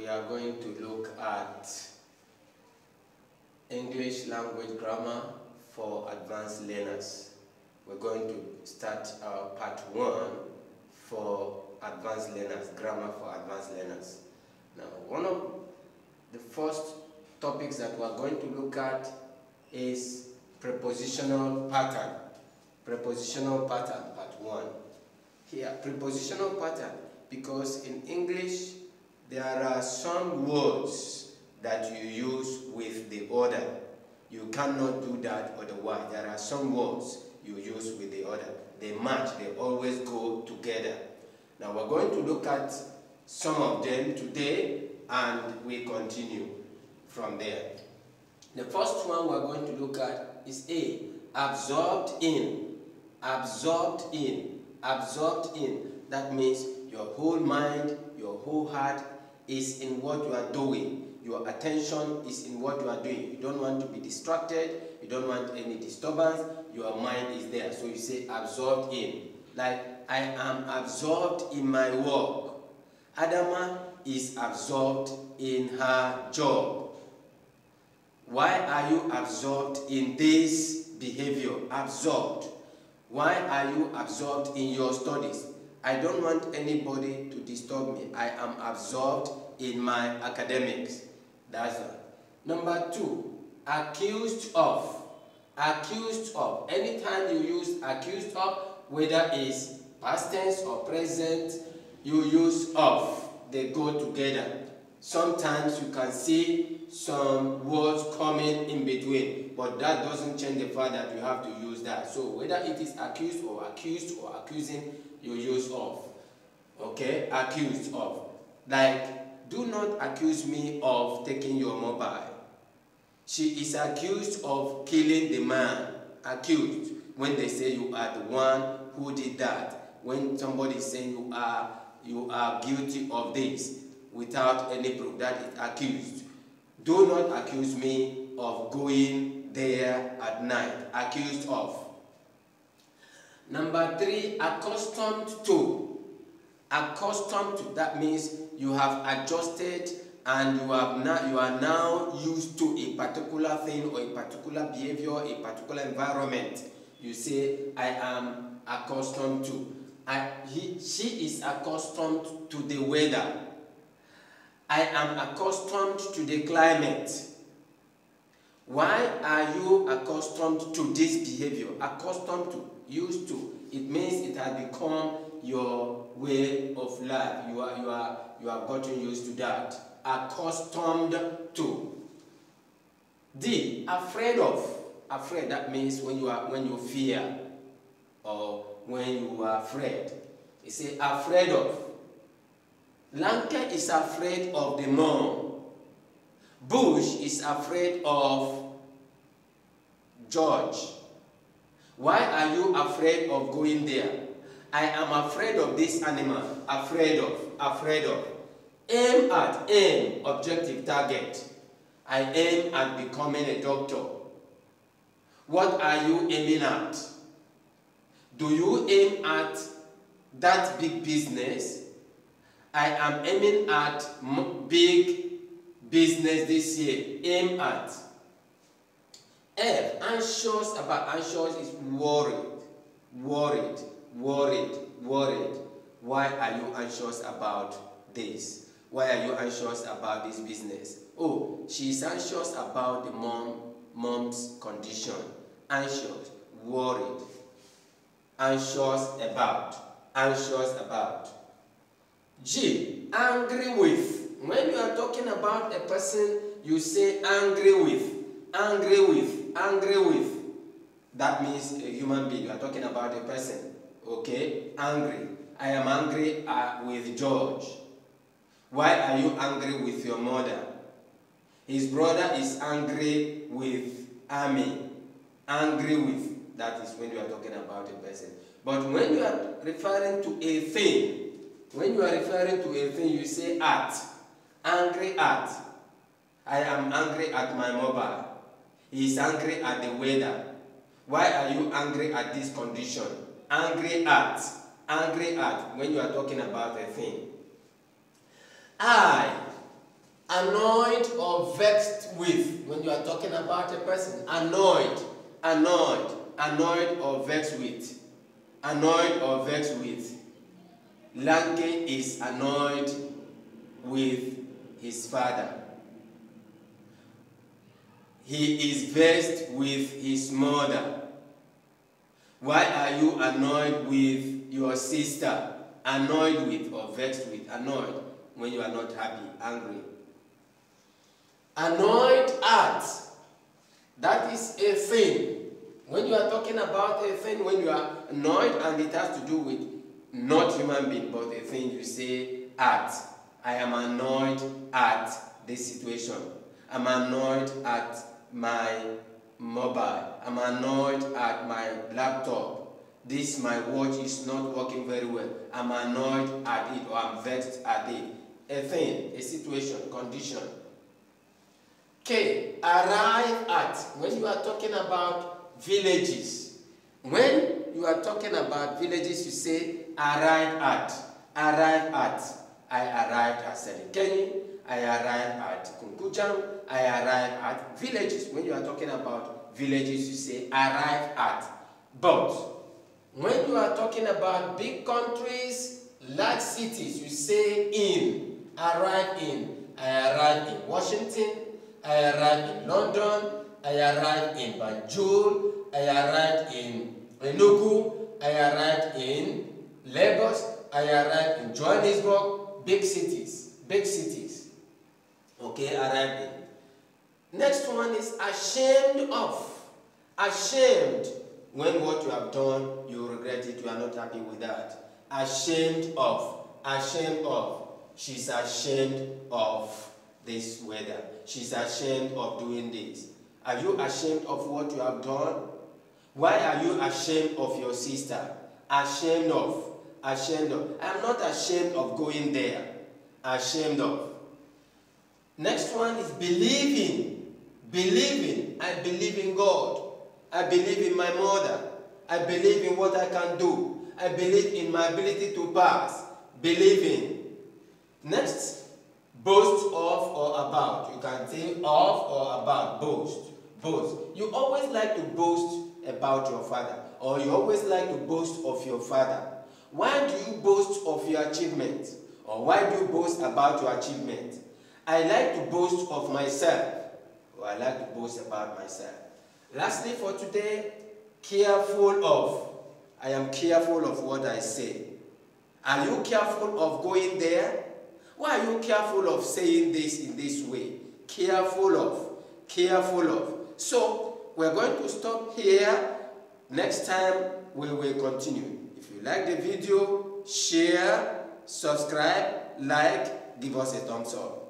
we are going to look at English language grammar for advanced learners. We're going to start our part 1 for advanced learners, grammar for advanced learners. Now, one of the first topics that we're going to look at is prepositional pattern. Prepositional pattern, part 1. Here, prepositional pattern, because in English there are some words that you use with the other. You cannot do that otherwise. There are some words you use with the other. They match, they always go together. Now we're going to look at some of them today and we continue from there. The first one we're going to look at is A, absorbed in. Absorbed in. Absorbed in. That means your whole mind, your whole heart is in what you are doing. Your attention is in what you are doing. You don't want to be distracted. You don't want any disturbance. Your mind is there. So you say absorbed in. Like, I am absorbed in my work. Adama is absorbed in her job. Why are you absorbed in this behavior? Absorbed. Why are you absorbed in your studies? I don't want anybody to disturb me. I am absorbed in my academics. That's one. Number 2, accused of. Accused of. Anytime you use accused of, whether it's past tense or present, you use of. They go together. Sometimes you can see some words coming in between, but that doesn't change the fact that you have to use that. So whether it is accused or accusing, you use of. Okay? Accused of. Like, do not accuse me of taking your mobile. She is accused of killing the man. Accused. When they say you are the one who did that. When somebody is saying you are guilty of this without any proof, that is accused. Do not accuse me of going there at night. Accused of. Number 3, accustomed to. Accustomed to, that means you have adjusted and you are now used to a particular thing or a particular behavior, a particular environment. You say, I am accustomed to. She is accustomed to the weather. I am accustomed to the climate. Why are you accustomed to this behavior? Accustomed to, used to. It means it has become your way of life. You have gotten used to that. Accustomed to. D, afraid of. Afraid, that means when you fear or when you are afraid. You say afraid of. Lanka is afraid of the moon. Bush is afraid of George. Why are you afraid of going there? I am afraid of this animal. Afraid of. Afraid of. Aim at. Aim. Objective, target. I aim at becoming a doctor. What are you aiming at? Do you aim at that big business? I am aiming at big business this year. Aim at. F, anxious about. Anxious is worried. Worried. Worried. Worried. Why are you anxious about this? Why are you anxious about this business? Oh, she is anxious about the mom's condition. Anxious. Worried. Anxious about. Anxious about. G, angry with. When you are talking about a person, you say angry with. Angry with. Angry with. That means a human being. You are talking about a person. Okay? Angry. I am angry with George. Why are you angry with your mother? His brother is angry with Amy. Angry with. That is when you are talking about a person. But when you are referring to a thing, you say at. Angry at. I am angry at my mobile. He is angry at the weather. Why are you angry at this condition? Angry at. Angry at. When you are talking about a thing. I. annoyed or vexed with. When you are talking about a person, annoyed, annoyed or vexed with. Annoyed or vexed with. Lanke is annoyed with his father. He is vexed with his mother. Why are you annoyed with your sister? Annoyed with or vexed with. Annoyed when you are not happy, angry. Annoyed at. That is a thing. When you are talking about a thing, when you are annoyed, and it has to do with not human being, but a thing, you say at. I am annoyed at this situation. I'm annoyed at my mobile. I'm annoyed at my laptop. My watch is not working very well. I'm annoyed at it, or I'm vexed at it. A thing, a situation, condition. K, arrive at. When you are talking about villages. When you are talking about villages, you say arrive at. Arrive at. I arrived at Serikeni. I arrived at Kunkujang. I arrived at villages. When you are talking about villages, you say arrive at. But when you are talking about big countries, large cities, you say in. Arrive in. I arrived in Washington. I arrived in London. I arrived in Banjul. I arrived in Enugu. I arrived in Lagos. I arrived in Johannesburg. Big cities. Big cities. Okay, arrived in. Next one is ashamed of. Ashamed. When what you have done, you regret it, you are not happy with that. Ashamed of. Ashamed of. She's ashamed of this weather. She's ashamed of doing this. Are you ashamed of what you have done? Why are you ashamed of your sister? Ashamed of. Ashamed of. I'm not ashamed of going there. Ashamed of. Next one is believing. Believing. I believe in God. I believe in my mother. I believe in what I can do. I believe in my ability to pass. Believing. Next, boast of or about. You can say of or about. Boast. Boast. You always like to boast about your father, or you always like to boast of your father. Why do you boast of your achievement? Or why do you boast about your achievement? I like to boast of myself, or I like to boast about myself. Lastly for today, careful of. I am careful of what I say. Are you careful of going there? Why are you careful of saying this in this way? Careful of. Careful of. So, we're going to stop here. Next time, we will continue. If you like the video, share, subscribe, like, give us a thumbs up.